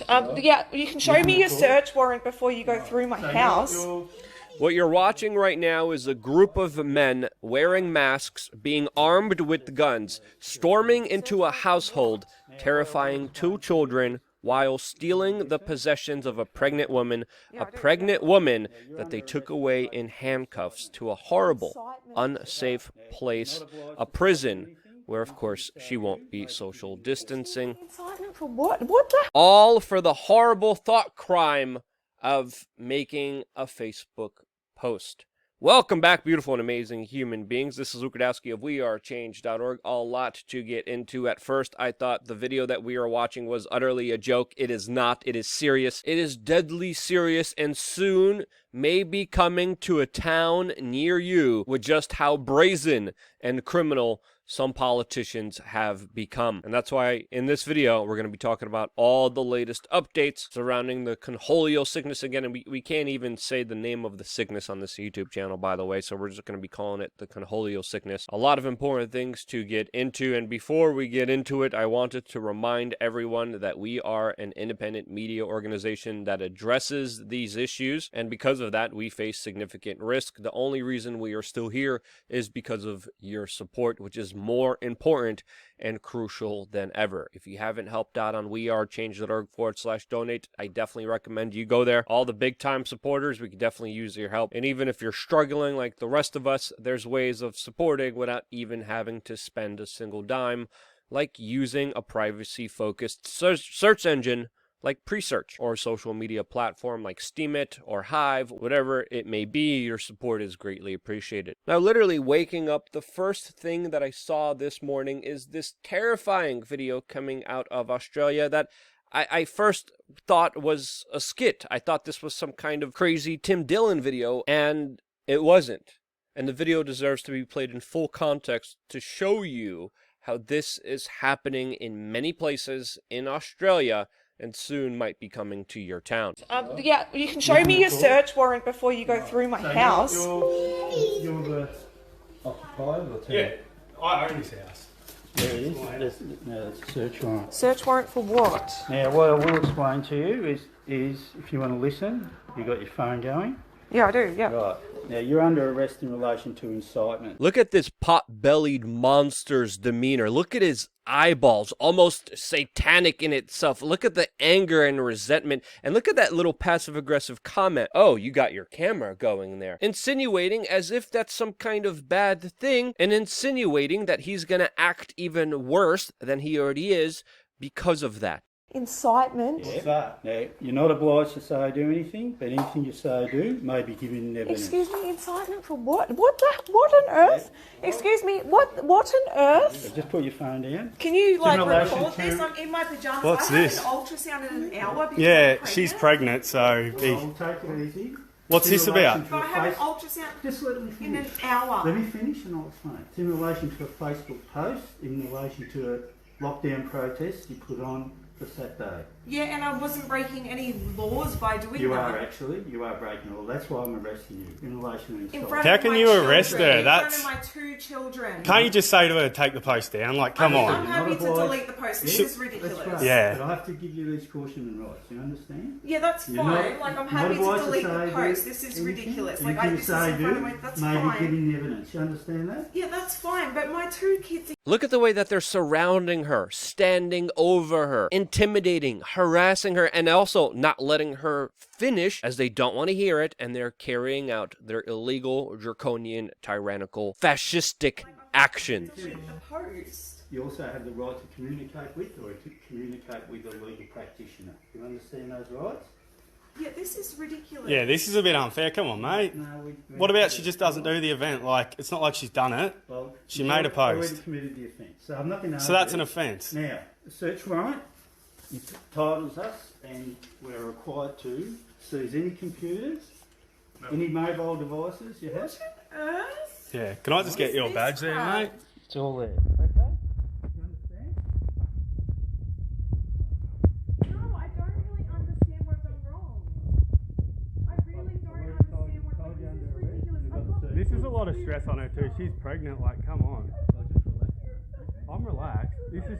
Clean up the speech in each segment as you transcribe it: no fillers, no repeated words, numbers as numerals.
Yeah, you can show me your search warrant before you go through my house. What you're watching right now is a group of men wearing masks, being armed with guns, storming into a household, terrifying two children while stealing the possessions of a pregnant woman that they took away in handcuffs to a horrible, unsafe place, a prison where, of course, she won't be social distancing. Incitement for what? What the? All for the horrible thought crime of making a Facebook post. Welcome back, beautiful and amazing human beings. This is Luke Radowski of wearechange.org. A lot to get into. At first, I thought the video that we are watching was utterly a joke. It is not. It is serious. It is deadly serious, and soon may be coming to a town near you with just how brazen and criminal some politicians have become. And that's why in this video, we're going to be talking about all the latest updates surrounding the conholio sickness again. And we can't even say the name of the sickness on this YouTube channel, by the way. So we're just going to be calling it the conholio sickness. A lot of important things to get into. And before we get into it, I wanted to remind everyone that we are an independent media organization that addresses these issues. And because of that, we face significant risk. The only reason we are still here is because of your support, which is more important and crucial than ever. If you haven't helped out on wearechange.org/donate, I definitely recommend you go there. All the big time supporters, we could definitely use your help. And even if you're struggling like the rest of us, there's ways of supporting without even having to spend a single dime, like using a privacy focused search engine like Presearch, or a social media platform like Steemit or Hive, whatever it may be. Your support is greatly appreciated. Now, literally waking up, the first thing that I saw this morning is this terrifying video coming out of Australia that I first thought was a skit. I thought this was some kind of crazy Tim Dillon video, and it wasn't. And the video deserves to be played in full context to show you how this is happening in many places in Australia, and soon might be coming to your town. Yeah, you can show me your search warrant before you go through my house. You're the occupier or Yeah, I own this house. There it is. There's a search warrant. Search warrant for what? Now, what I will explain to you is if you want to listen, you got your phone going. Yeah, I do, yeah. Right. Now, you're under arrest in relation to incitement. Look at this pot-bellied monster's demeanor. Look at his eyeballs, almost satanic in itself. Look at the anger and resentment. And look at that little passive-aggressive comment. Oh, you got your camera going there. Insinuating as if that's some kind of bad thing, and insinuating that he's going to act even worse than he already is because of that. Incitement. Yeah. Now, you're not obliged to say or do anything, but anything you say or do may be given evidence. Excuse me, incitement for what? What on earth? Yeah. Excuse me, what on earth? So just put your phone down. Can you like relation record to- this? I'm in my pajamas. What's I have this? an ultrasound in an hour. Because Yeah, I'm she's pregnant. pregnant, so... I'll take it easy. What's this about? But I have an ultrasound Just let me in finish. an hour. Let me finish and I'll explain. It's in relation to a Facebook post, in relation to a lockdown protest you put on for Saturday. Yeah, and I wasn't breaking any laws by doing You that. are actually. You are breaking the law. That's why I'm arresting you in relation to In incitement. front How of can my you arrest children, her? In That's- front of my two children. Can't you just say to her, take the post down? Like, come I'm on. happy Not to obliged. delete the post. This Yeah, is ridiculous. That's right. Yeah. But I have to give you these caution rights. You understand? Yeah, that's You're fine. not- Like, I'm not happy to obliged delete the say post. do This is anything. ridiculous. Like, Anything I you just say in front of do my. That's may be fine. giving evidence. You understand that? Yeah, that's fine. But my two kids. Look at the way that they're surrounding her, standing over her, intimidating, harassing her, and also not letting her finish as they don't want to hear it, and they're carrying out their illegal, draconian, tyrannical, fascistic actions. The post. You also have the right to communicate with or to communicate with a legal practitioner. You understand those rights? Yeah, this is ridiculous. Yeah, this is a bit unfair. Come on, mate. No, What about she just doesn't do the event? Like, it's not like she's done it. Well, She you've made a post. already committed the offence. So I'm not going to So that's an offence. Now, the search warrant entitles us and we're required to seize any computers, any mobile devices you have. Earth? Yeah, can I just get your badge there, mate? It's all there. Okay? You understand? No, I don't really understand what I'm wrong. I really don't understand what I'm wrong. This is ridiculous. This is a lot of stress on her too. She's pregnant, like, come on. I'm relaxed. This is...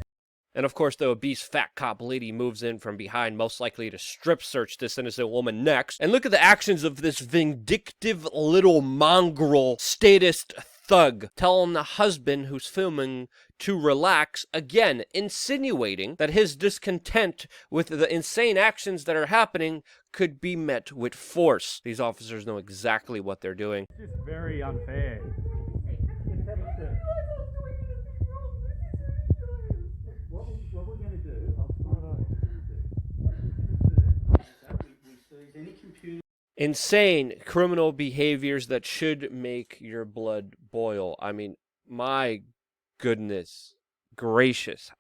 And of course, the obese fat cop lady moves in from behind, most likely to strip search this innocent woman next. And look at the actions of this vindictive little mongrel statist thug telling the husband who's filming to relax, again insinuating that his discontent with the insane actions that are happening could be met with force. These officers know exactly what they're doing. It's just very unfair. What we're going to do, I'll find out what we seize any computer. Insane criminal behaviors that should make your blood boil. I mean, my goodness gracious.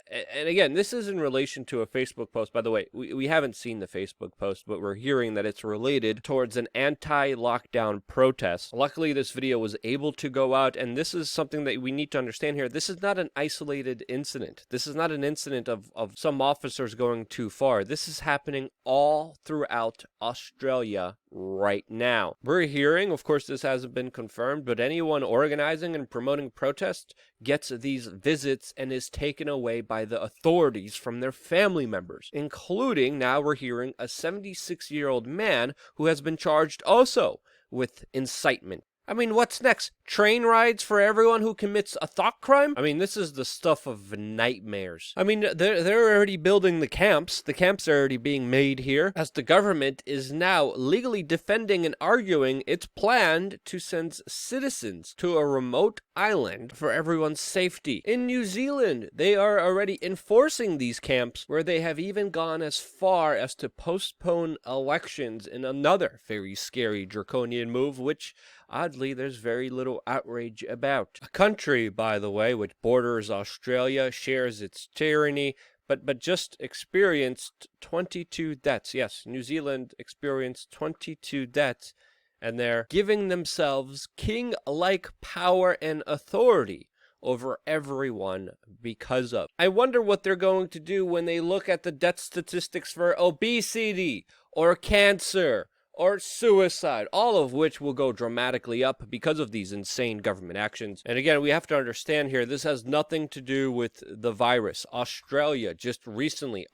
And again, this is in relation to a Facebook post. By the way, we haven't seen the Facebook post, but we're hearing that it's related towards an anti-lockdown protest. Luckily, this video was able to go out, and this is something that we need to understand here. This is not an isolated incident. This is not an incident of some officers going too far. This is happening all throughout Australia right now. We're hearing, of course, this hasn't been confirmed, but anyone organizing and promoting protests gets these visits and is taken away by the authorities from their family members, including, now we're hearing, a 76-year-old man who has been charged also with incitement. I mean, what's next? Train rides for everyone who commits a thought crime? I mean, this is the stuff of nightmares. I mean, they're already building the camps. The camps are already being made here, as the government is now legally defending and arguing it's planned to send citizens to a remote island for everyone's safety. In New Zealand, they are already enforcing these camps, where they have even gone as far as to postpone elections in another very scary draconian move, which oddly, there's very little outrage about. A country, by the way, which borders Australia, shares its tyranny, but just experienced 22 deaths. Yes, New Zealand experienced 22 deaths, and they're giving themselves king-like power and authority over everyone because of. I wonder what they're going to do when they look at the death statistics for obesity or cancer or suicide, all of which will go dramatically up because of these insane government actions. And again, we have to understand here, this has nothing to do with the virus. Australia just recently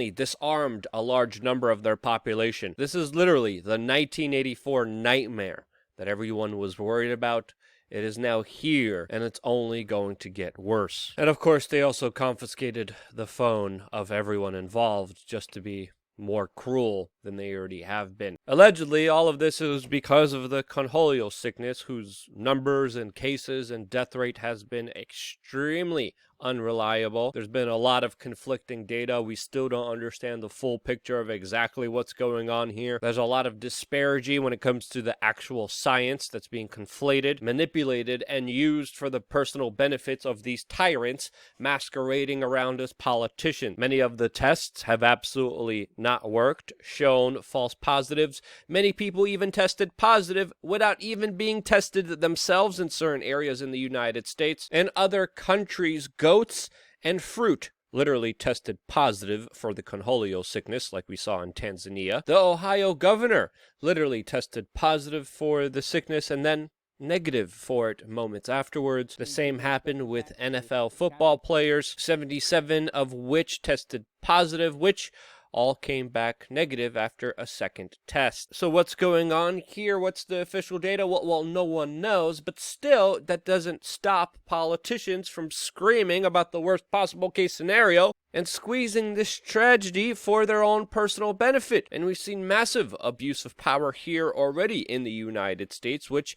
disarmed a large number of their population. This is literally the 1984 nightmare that everyone was worried about. It is now here, and it's only going to get worse. And of course, they also confiscated the phone of everyone involved just to be more cruel than they already have been. Allegedly, all of this is because of the conholio sickness, whose numbers and cases and death rate has been extremely unreliable. There's been a lot of conflicting data. We still don't understand the full picture of exactly what's going on here. There's a lot of disparity when it comes to the actual science that's being conflated, manipulated, and used for the personal benefits of these tyrants masquerading around as politicians. Many of the tests have absolutely not worked, shown false positives. Many people even tested positive without even being tested themselves in certain areas in the United States. And other countries, goats and fruit literally tested positive for the conholio sickness, like we saw in Tanzania. The Ohio governor literally tested positive for the sickness and then negative for it moments afterwards. The same happened with NFL football players, 77 of which tested positive, which all came back negative after a second test. So what's going on here? What's the official data? Well, no one knows, but still, that doesn't stop politicians from screaming about the worst possible case scenario and squeezing this tragedy for their own personal benefit. And we've seen massive abuse of power here already in the United States, which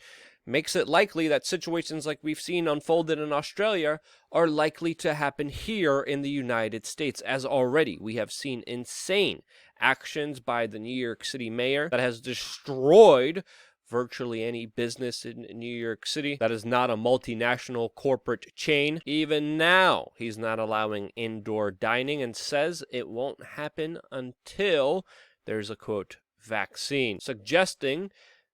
makes it likely that situations like we've seen unfolded in Australia are likely to happen here in the United States, as already we have seen insane actions by the New York City mayor that has destroyed virtually any business in New York City that is not a multinational corporate chain. Even now, he's not allowing indoor dining and says it won't happen until there's a, quote, vaccine, suggesting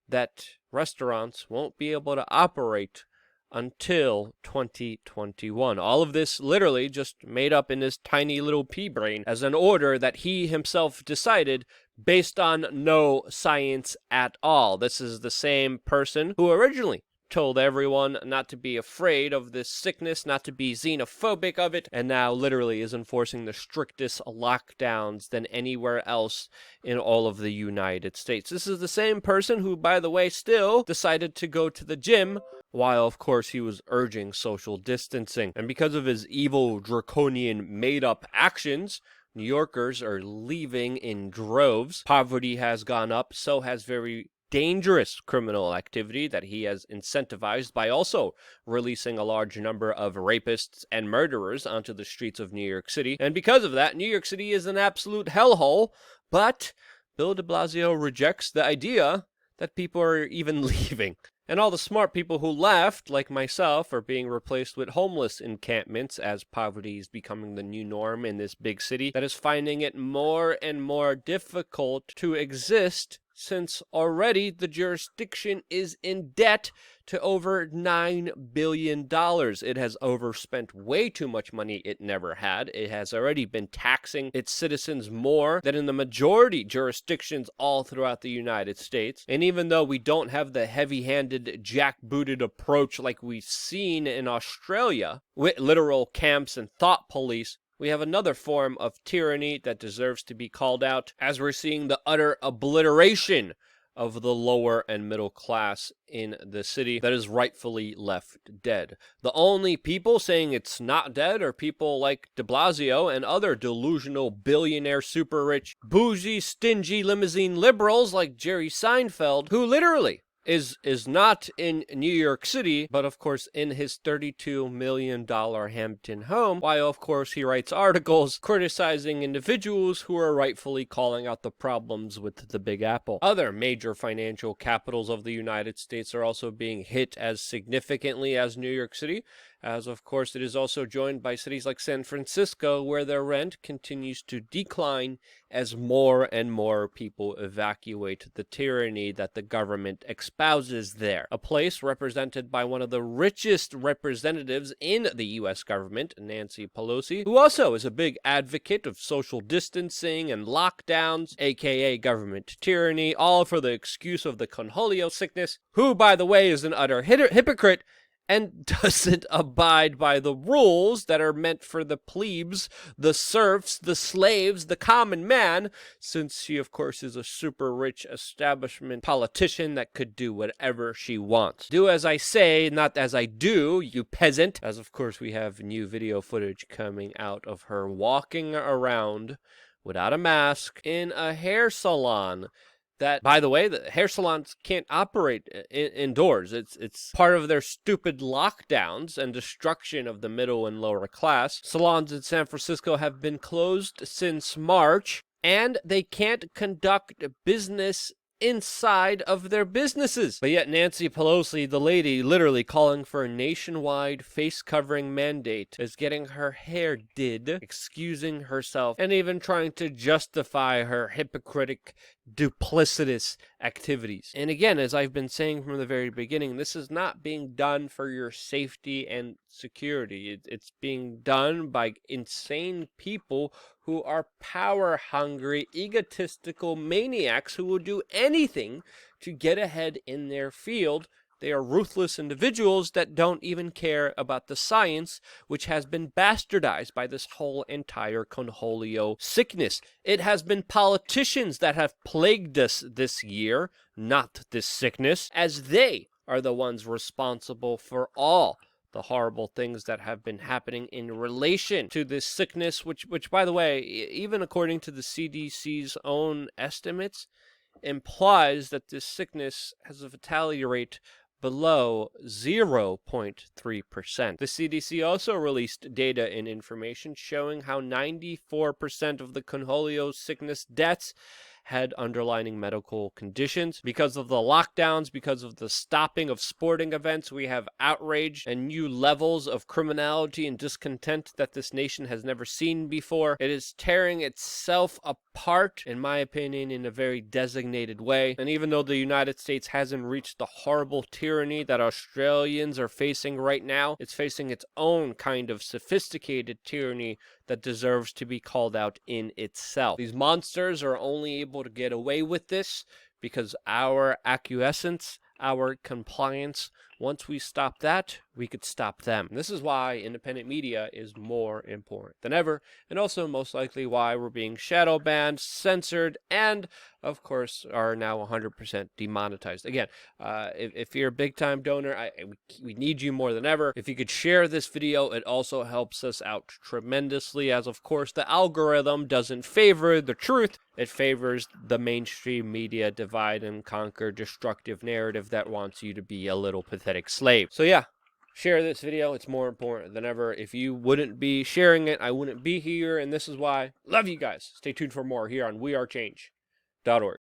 that restaurants won't be able to operate until 2021. All of this literally just made up in his tiny little pea brain as an order that he himself decided based on no science at all. This is the same person who originally told everyone not to be afraid of this sickness, not to be xenophobic of it, and now literally is enforcing the strictest lockdowns than anywhere else in all of the United States. This is the same person who, by the way, still decided to go to the gym while, of course, he was urging social distancing. And because of his evil, draconian, made-up actions, New Yorkers are leaving in droves. Poverty has gone up, so has very dangerous criminal activity that he has incentivized by also releasing a large number of rapists and murderers onto the streets of New York City. And because of that, New York City is an absolute hellhole, but Bill de Blasio rejects the idea that people are even leaving. And all the smart people who left, like myself, are being replaced with homeless encampments as poverty is becoming the new norm in this big city that is finding it more and more difficult to exist, since already the jurisdiction is in debt to over $9 billion. It has overspent way too much money it never had. It has already been taxing its citizens more than in the majority jurisdictions all throughout the United States. And even though we don't have the heavy-handed, jackbooted approach like we've seen in Australia, with literal camps and thought police, we have another form of tyranny that deserves to be called out, as we're seeing the utter obliteration of the lower and middle class in the city that is rightfully left dead. The only people saying it's not dead are people like de Blasio and other delusional billionaire super rich bougie stingy limousine liberals like Jerry Seinfeld, who literally is not in New York City, but of course in his $32 million Hampton home, while of course he writes articles criticizing individuals who are rightfully calling out the problems with the Big Apple. Other major financial capitals of the United States are also being hit as significantly as New York City, as of course it is also joined by cities like San Francisco, where their rent continues to decline as more and more people evacuate the tyranny that the government espouses there. A place represented by one of the richest representatives in the U.S. government, Nancy Pelosi, who also is a big advocate of social distancing and lockdowns, aka government tyranny, all for the excuse of the Conholio sickness, who, by the way, is an utter hypocrite and doesn't abide by the rules that are meant for the plebes, the serfs, the slaves, the common man, since she, of course, is a super rich establishment politician that could do whatever she wants. Do as I say, not as I do, you peasant. As, of course, we have new video footage coming out of her walking around without a mask in a hair salon. That, by the way, the hair salons can't operate indoors. It's part of their stupid lockdowns and destruction of the middle and lower class. Salons in San Francisco have been closed since March, and they can't conduct business inside of their businesses. But yet Nancy Pelosi, the lady literally calling for a nationwide face-covering mandate, is getting her hair did, excusing herself, and even trying to justify her hypocritic, duplicitous activities. And again, as I've been saying from the very beginning, this is not being done for your safety and security. It's being done by insane people who are power-hungry, egotistical maniacs who will do anything to get ahead in their field. They are ruthless individuals that don't even care about the science, which has been bastardized by this whole entire Conholio sickness. It has been politicians that have plagued us this year, not this sickness, as they are the ones responsible for all the horrible things that have been happening in relation to this sickness, which by the way, even according to the CDC's own estimates, implies that this sickness has a fatality rate below 0.3%. The CDC also released data and information showing how 94% of the Conholio sickness deaths had underlying medical conditions. Because of the lockdowns, because of the stopping of sporting events, we have outrage and new levels of criminality and discontent that this nation has never seen before. It is tearing itself apart, in my opinion, in a very designated way. And even though the United States hasn't reached the horrible tyranny that Australians are facing right now, it's facing its own kind of sophisticated tyranny that deserves to be called out in itself. These monsters are only able to get away with this because our acquiescence, our compliance Once we stop that, we could stop them. And this is why independent media is more important than ever, and also most likely why we're being shadow banned, censored, and of course are now 100% demonetized. Again, if you're a big time donor, we need you more than ever. If you could share this video, it also helps us out tremendously, as of course the algorithm doesn't favor the truth. It favors the mainstream media divide and conquer destructive narrative that wants you to be a little pathetic slave. So yeah, share this video. It's more important than ever. If you wouldn't be sharing it, I wouldn't be here, and this is why. Love you guys. Stay tuned for more here on wearechange.org.